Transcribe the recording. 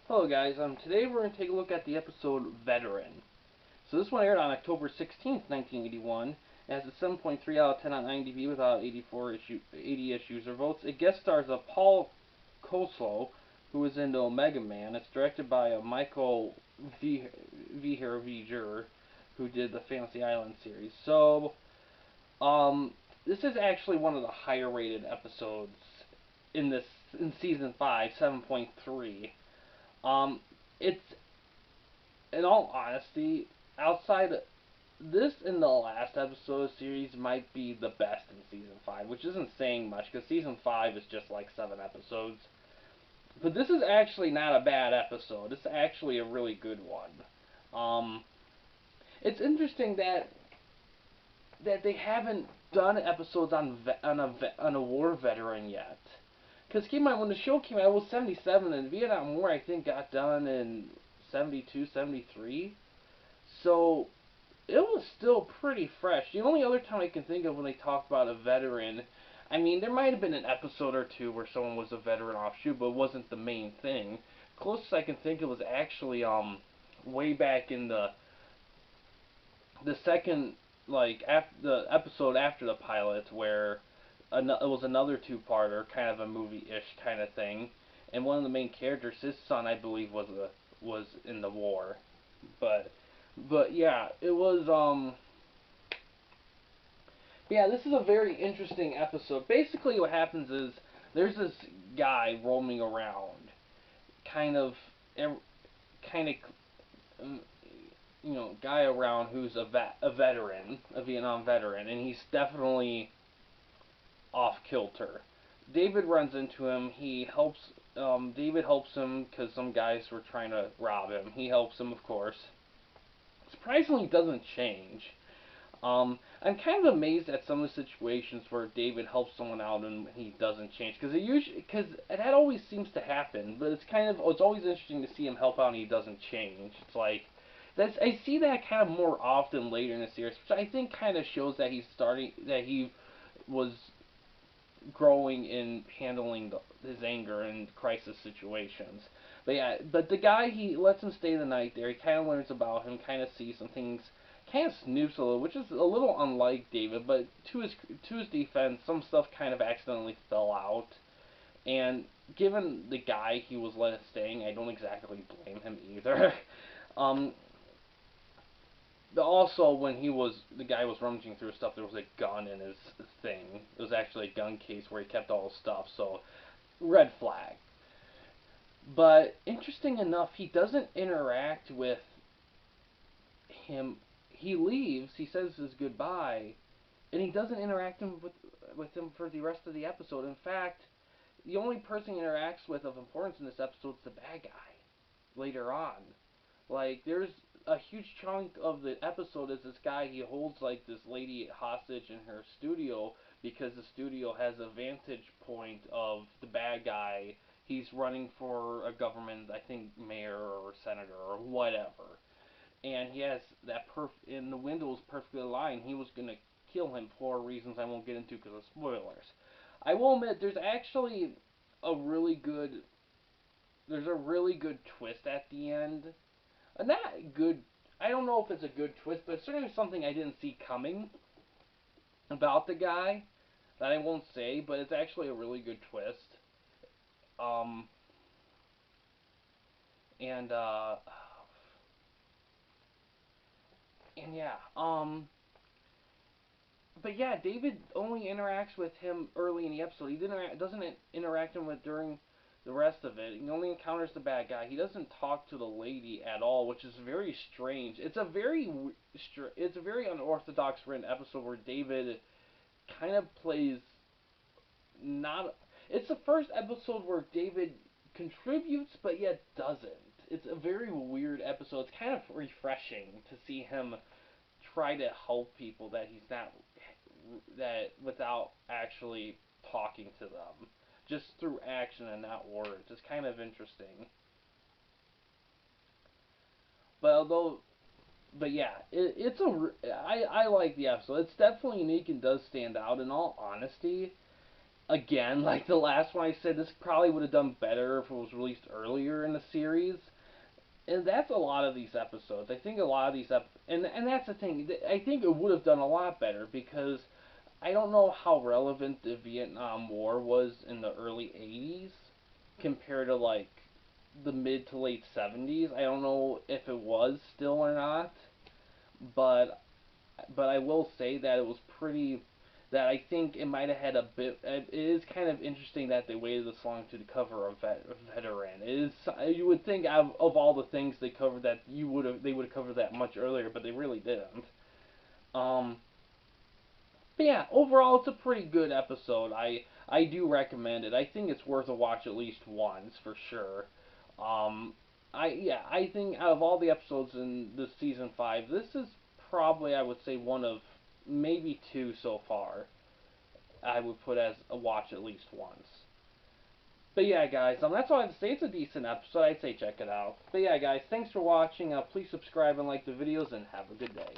Hello guys, today we're going to take a look at the episode Veteran. So this one aired on October 16th, 1981. It has a 7.3 out of 10 on IMDb with about 80-ish user votes. It guest stars Paul Koslo, who was in Omega Man. It's directed by Michael Viger, who did the Fantasy Island series. This is actually one of the higher rated episodes in season 5, 7.3. It's in all honesty, outside this and the last episode of the series might be the best in season 5, which isn't saying much because season 5 is just like 7 episodes. But this is actually not a bad episode. It's actually a really good one. Um, it's interesting that they haven't done episodes on a war veteran yet. Because keep in mind, when the show came out, it was 77, and the Vietnam War, I think, got done in 72, 73. So, it was still pretty fresh. The only other time I can think of when they talk about a veteran, I mean, there might have been an episode or two where someone was a veteran offshoot, but it wasn't the main thing. Closest I can think of was actually, way back in the second, like, after the episode after the pilot, where it was another two-parter, kind of a movie-ish kind of thing, and one of the main characters, his son, I believe, was in the war, but yeah, it was yeah, this is a very interesting episode. Basically, what happens is there's this guy roaming around, kind of, kind of, guy around who's a veteran, a Vietnam veteran, and he's definitely off kilter. David runs into him. David helps him because some guys were trying to rob him. He helps him, of course. Surprisingly, doesn't change. I'm kind of amazed at some of the situations where David helps someone out and he doesn't change because that always seems to happen. But it's always interesting to see him help out and he doesn't change. It's like I see that kind of more often later in the series, which I think kind of shows that he was growing in handling his anger in crisis situations. But yeah, but the guy, he lets him stay the night there. He kind of learns about him, kind of sees some things, kind of snoops a little, which is a little unlike David. But to his defense, some stuff kind of accidentally fell out, and given the guy he was let staying, I don't exactly blame him either. um, also, when the guy was rummaging through his stuff, there was a gun in his thing. It was actually a gun case where he kept all his stuff. So, red flag. But interesting enough, he doesn't interact with him. He leaves. He says his goodbye, and he doesn't interact with him for the rest of the episode. In fact, the only person he interacts with of importance in this episode is the bad guy. Later on, like, there's a huge chunk of the episode is this guy, he holds like this lady hostage in her studio because the studio has a vantage point of the bad guy. He's running for a government, I think mayor or senator or whatever. And he has in the window is perfectly aligned. He was gonna kill him for reasons I won't get into because of spoilers. I will admit a really good there's a really good twist at the end. Not good. I don't know if it's a good twist, but it's certainly something I didn't see coming about the guy that I won't say, but it's actually a really good twist. Um, and yeah. But yeah, David only interacts with him early in the episode. He doesn't interact with during the rest of it. He only encounters the bad guy. He doesn't talk to the lady at all, which is very strange. It's a very unorthodox written episode where David kind of plays not. It's the first episode where David contributes but yet doesn't. It's a very weird episode. It's kind of refreshing to see him try to help people that he's not that without actually talking to them, just through action and not words. It's kind of interesting. But although, but yeah, I like the episode. It's definitely unique and does stand out. In all honesty, again, like the last one I said, this probably would have done better if it was released earlier in the series. And that's a lot of these episodes. I think a lot of these and that's the thing. I think it would have done a lot better because I don't know how relevant the Vietnam War was in the early '80s compared to like the mid to late '70s. I don't know if it was still or not, but I will say that it was pretty. That I think it might have had a bit. It is kind of interesting that they waited this long to cover a veteran. It is. You would think of all the things they covered that they would have covered that much earlier, but they really didn't. Um, but yeah, overall it's a pretty good episode. I do recommend it. I think it's worth a watch at least once for sure. Um, I think out of all the episodes in this season 5, this is probably I would say one of maybe two so far. I would put as a watch at least once. But yeah, guys, that's all I have to say. It's a decent episode. I'd say check it out. But yeah, guys, thanks for watching. Please subscribe and like the videos, and have a good day.